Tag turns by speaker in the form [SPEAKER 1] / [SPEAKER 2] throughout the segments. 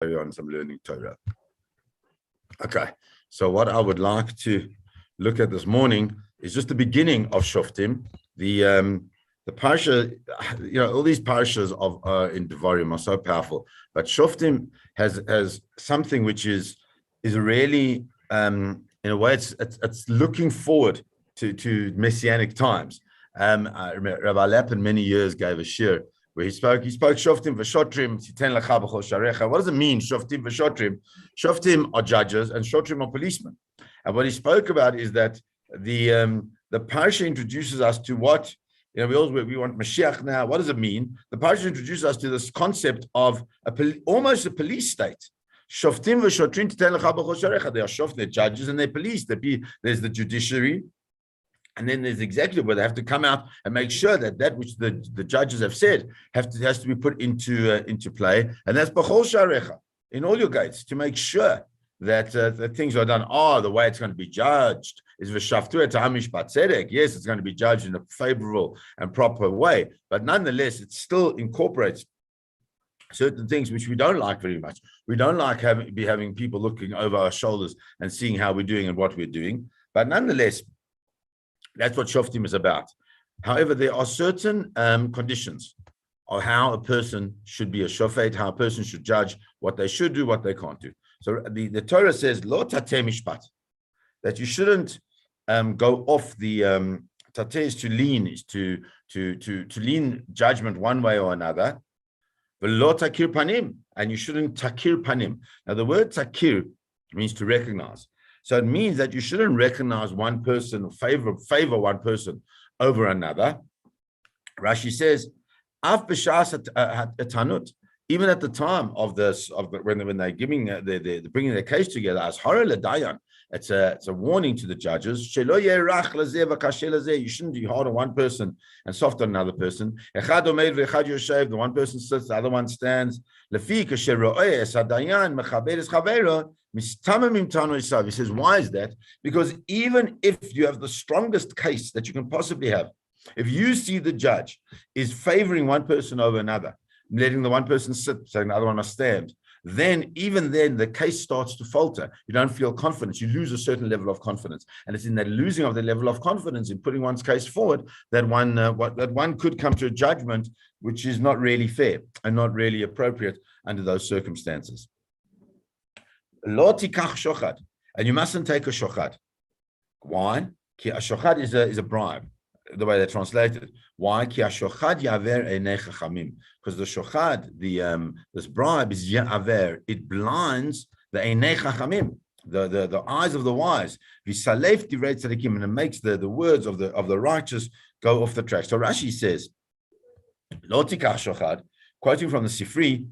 [SPEAKER 1] carry on some learning Torah. Okay, so what I would like to look at this morning is just the beginning of Shoftim. The parsha, all these parshas of in Devarim are so powerful, but Shoftim has something which is really, in a way, it's looking forward to messianic times. I remember Rabbi Lapin many years gave a shir where he spoke Shoftim v'shotrim titen lecha b'chol sharecha. What does it mean, Shoftim v'shotrim? Shoftim are judges and shotrim are policemen. And what he spoke about is that the parsha introduces us to what, we want Mashiach now. What does it mean? The parsha introduces us to this concept of almost a police state. Shoftim v'shotrim titen lecha b'chol sharecha. They are shoftim, they're judges, and they're police. There's the judiciary. And then there's the executive where they have to come out and make sure that which the judges have said has to be put into play. And that's b'chol sharecha, in all your gates, to make sure that things are done. The way it's going to be judged is v'shaftu et ha'mishpat tzedek. Yes, it's going to be judged in a favorable and proper way, but nonetheless, it still incorporates certain things which we don't like very much. We don't like having people looking over our shoulders and seeing how we're doing and what we're doing. But nonetheless, that's what Shoftim is about. However, there are certain conditions of how a person should be a shofet, how a person should judge, what they should do, what they can't do. So the Torah says, lo tateh mishpat, that you shouldn't go off the tateh is to lean, is to lean judgment one way or another. V'lo takir panim, and you shouldn't takir panim. Now the word takir means to recognize. So it means that you shouldn't recognize one person or favor one person over another. Rashi says, "Av b'shas etanut." Even at the time of when they're giving they're bringing their case together as hara ledayan, it's a warning to the judges. You shouldn't be hard on one person and soft on another person. The one person sits, the other one stands. He says, why is that? Because even if you have the strongest case that you can possibly have, if you see the judge is favoring one person over another, letting the one person sit, saying the other one must stand, then the case starts to falter. You don't feel confidence. You lose a certain level of confidence. And it's in that losing of the level of confidence in putting one's case forward that one could come to a judgment which is not really fair and not really appropriate under those circumstances. Lo tikach shochad, and you mustn't take a shochad. Why? A shochad is a bribe, the way they translate it. Why? Because the shochad, this bribe is ya'aver. It blinds the einei chachamim, the eyes of the wise. V'salef divrei tzadikim, and it makes the words of the righteous go off the track. So Rashi says, "Lo tikach shochad," quoting from the Sifri.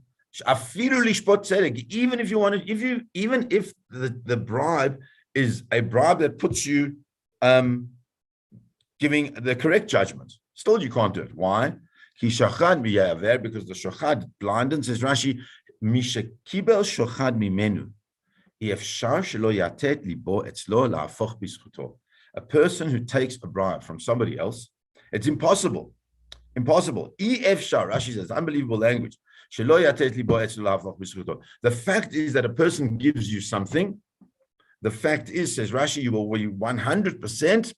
[SPEAKER 1] Even if you wanted, even if the bribe is a bribe that puts you giving the correct judgment, still you can't do it. Why? Because the shochad blindens, says Rashi, Mishakibel shochad mimenu. A person who takes a bribe from somebody else, it's impossible. Rashi says, unbelievable language. The fact is that a person gives you something. The fact is, says Rashi, you will be 100%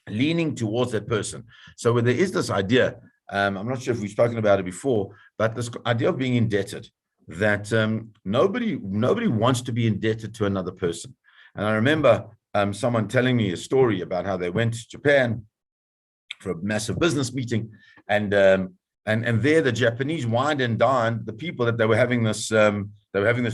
[SPEAKER 1] leaning towards that person. So when there is this idea, I'm not sure if we've spoken about it before, but this idea of being indebted, that nobody wants to be indebted to another person. And I remember someone telling me a story about how they went to Japan for a massive business meeting, and there the Japanese wined and dined the people that they were having this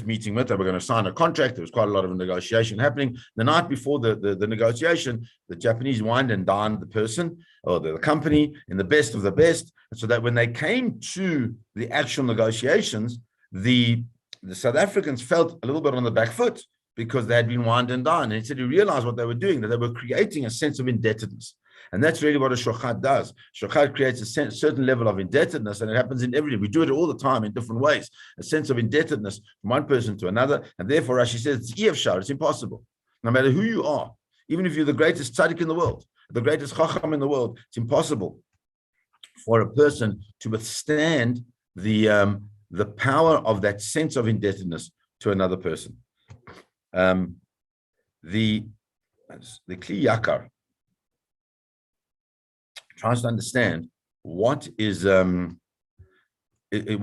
[SPEAKER 1] meeting with. They were going to sign a contract. There was quite a lot of negotiation happening. The night before the negotiation, the Japanese wined and dined the person or the company in the best of the best, so that when they came to the actual negotiations, the South Africans felt a little bit on the back foot because they had been wined and dined. And he said he realized what they were doing, that they were creating a sense of indebtedness. And that's really what a shochad does. Shochad creates a certain level of indebtedness, and it happens in everything. We do it all the time in different ways. A sense of indebtedness from one person to another, and therefore Rashi says it's efshar, it's impossible. No matter who you are, even if you're the greatest tzaddik in the world, the greatest chacham in the world, it's impossible for a person to withstand the the power of that sense of indebtedness to another person. The Kli Yakar tries to understand what is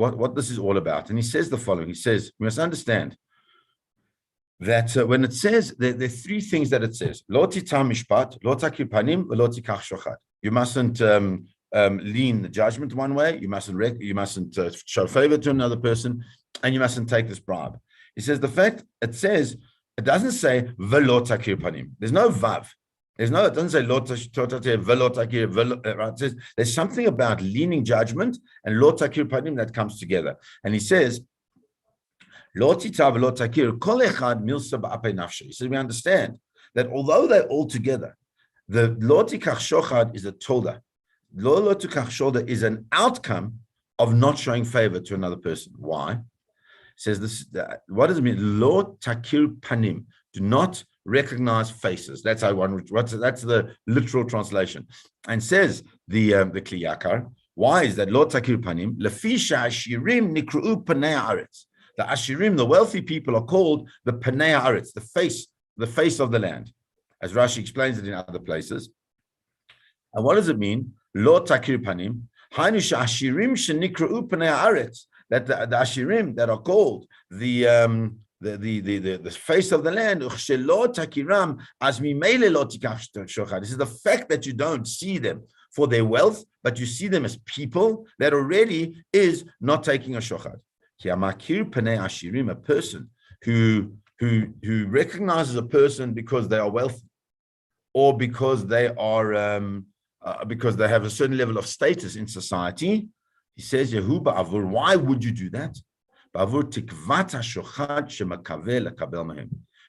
[SPEAKER 1] what this is all about, and he says the following. He says we must understand that when it says there are three things that it says: Lo tita mishpat, lo takir panim, lo tikach shochad. You mustn't lean the judgment one way. You mustn't show favor to another person, and you mustn't take this bribe. He says it doesn't say velo takir panim. There's no vav. It doesn't say lo takir velo takir velo. It says there's something about leaning judgment and lo takir panim that comes together. And he says lo tita velo takir kol echad milsa ba'apei nafshe. He says we understand that although they're all together, the lo tikach shochad is a tolda. Lo tikach shochad is an outcome of not showing favor to another person. Why? Says this. What does it mean? Lo takir panim. Do not recognize faces. That's how that's the literal translation. And says the Kli Yakar. Why is that? Lo takir panim. Lefisha ashirim nikru panei haaretz. The ashirim, the wealthy people, are called the panei haaretz, the face of the land, as Rashi explains it in other places. And what does it mean? Lo takir panim. Hainu ashirim shenikru panei haaretz. That the ashirim that are called the face of the land. This is the fact that you don't see them for their wealth, but you see them as people. That already is not taking a shochad. A person who recognizes a person because they are wealthy, or because they are because they have a certain level of status in society. He says, Yehuba, why would you do that?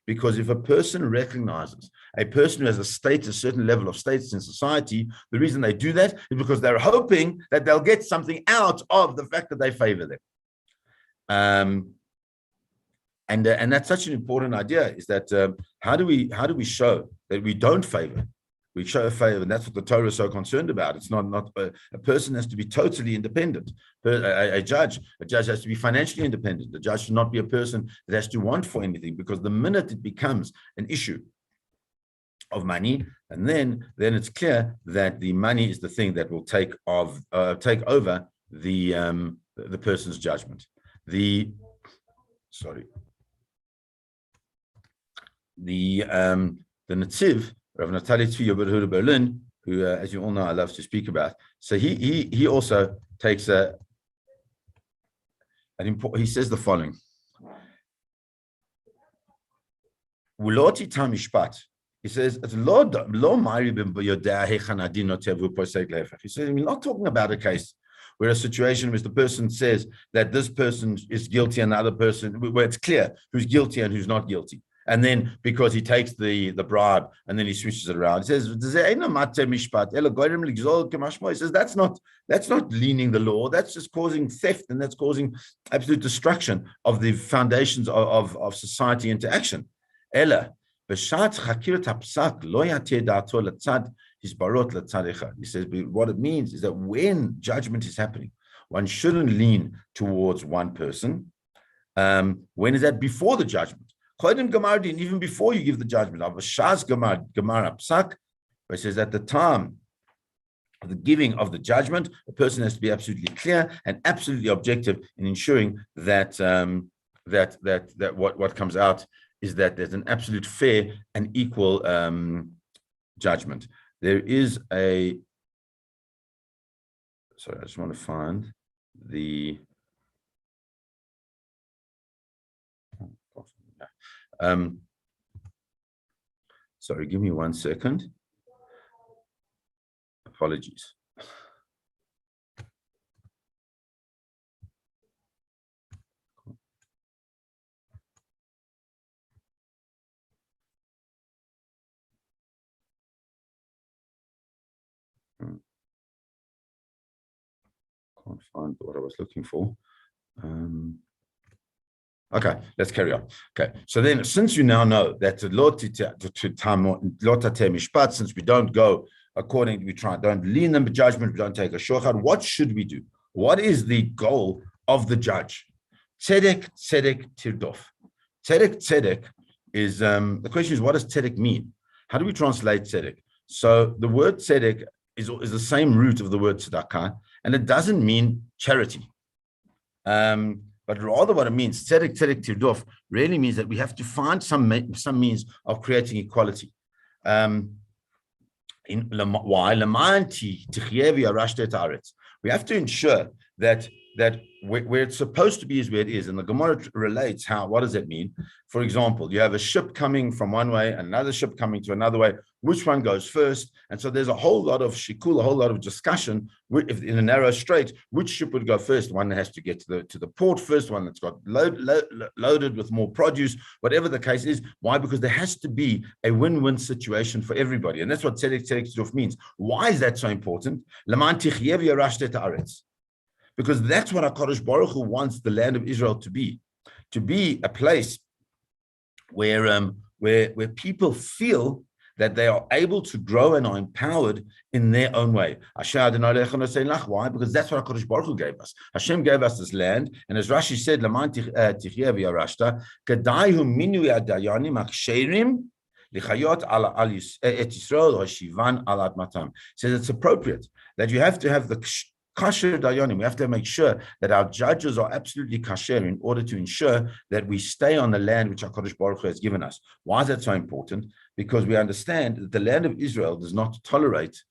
[SPEAKER 1] Because if a person recognizes a person who has a certain level of status in society, the reason they do that is because they're hoping that they'll get something out of the fact that they favor them. And that's such an important idea, is that how do we show that we don't favor? We show a favor, and that's what the Torah is so concerned about. It's not a person has to be totally independent. A judge has to be financially independent. The judge should not be a person that has to want for anything, because the minute it becomes an issue of money, and then it's clear that the money is the thing that will take over the person's judgment. The Netziv, Rav Natali Tzvi Berlin, who, as you all know, I love to speak about. So he also takes he says the following. He says, he says, we're not talking about a case where a situation where the person says that this person is guilty and the other person, where it's clear who's guilty and who's not guilty. And then because he takes the bribe and then he switches it around, he says, he says that's not leaning the law, that's just causing theft, and that's causing absolute destruction of the foundations of society into action. He says, what it means is that when judgment is happening, one shouldn't lean towards one person. When is that? Before the judgment. Even before you give the judgment. But it says at the time of the giving of the judgment, a person has to be absolutely clear and absolutely objective in ensuring that what comes out is that there's an absolute fair and equal judgment. There is I just want to find the sorry, give me 1 second. Apologies. Can't find what I was looking for. Okay, let's carry on. Okay, so then since you now know that since we don't go according, don't lean them judgment, we don't take a shochad, what should we do? What is the goal of the judge? Tzedek, tzedek, tirdof. Tzedek, tzedek is, the question is, what does tzedek mean? How do we translate tzedek? So the word tzedek is the same root of the word tzedakah, and it doesn't mean charity. But rather what it means, tzedek, tzedek, tirdof, really means that we have to find some means of creating equality. Why? We have to ensure that where it's supposed to be is where it is. And the Gemara relates what does that mean? For example, you have a ship coming from one way and another ship coming to another way. Which one goes first? And so there's a whole lot of shikul, a whole lot of discussion if in a narrow strait, which ship would go first? One that has to get to the port first, one that's got loaded with more produce, whatever the case is. Why? Because there has to be a win-win situation for everybody. And that's what tzedek tzedek means. Why is that so important? Because that's what HaKadosh Baruch Hu wants the land of Israel to be a place where people feel that they are able to grow and are empowered in their own way. Why? Because that's what HaKadosh Baruch Hu gave us. Hashem gave us this land, and as Rashi said, says it's appropriate that you have to have the kasher dayanim. We have to make sure that our judges are absolutely kasher in order to ensure that we stay on the land which HaKadosh Baruch Hu has given us. Why is that so important? Because we understand that the land of Israel does not tolerate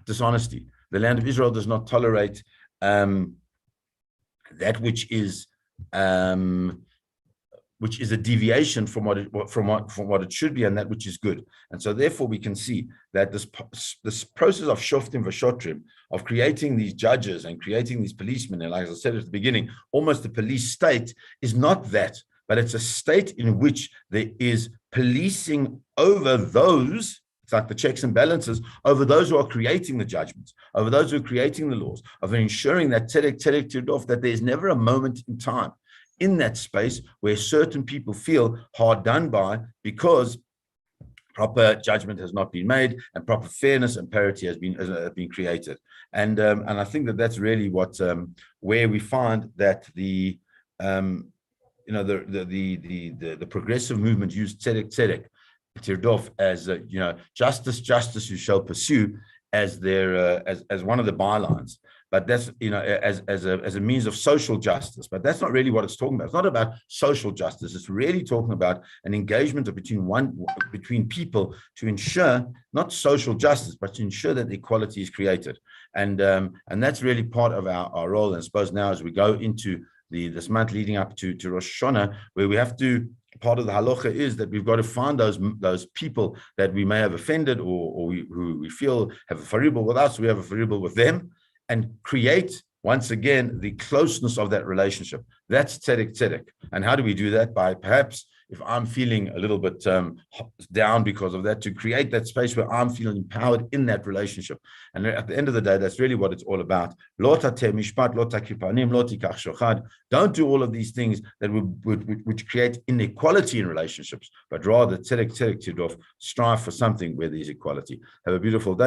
[SPEAKER 1] dishonesty. The land of Israel does not tolerate that which is a deviation from what it should be, and that which is good. And so therefore we can see that this process of shoftim v'shotrim, of creating these judges and creating these policemen, and like I said at the beginning, almost the police state is not that, but it's a state in which there is policing over those. It's like the checks and balances over those who are creating the judgments, over those who are creating the laws, of ensuring that tzedek tirdof, that there's never a moment in time in that space where certain people feel hard done by because proper judgment has not been made and proper fairness and parity has been created. And I think that that's really what where we find that the progressive movement used tzedek tirdof as justice you shall pursue as their as one of the bylines. But that's as a means of social justice. But that's not really what it's talking about. It's not about social justice. It's really talking about an engagement between people to ensure not social justice, but to ensure that equality is created. And that's really part of our role. And I suppose now as we go into this month leading up to Rosh Hashanah, where we have to. Part of the halacha is that we've got to find those people that we may have offended or who we feel have a faribul with us. We have a faribul with them. And create, once again, the closeness of that relationship. That's tzedek. And how do we do that? By perhaps, if I'm feeling a little bit down because of that, to create that space where I'm feeling empowered in that relationship. And at the end of the day, that's really what it's all about. Don't do all of these things that which create inequality in relationships, but rather tzedek tirdof, strive for something where there's equality. Have a beautiful day.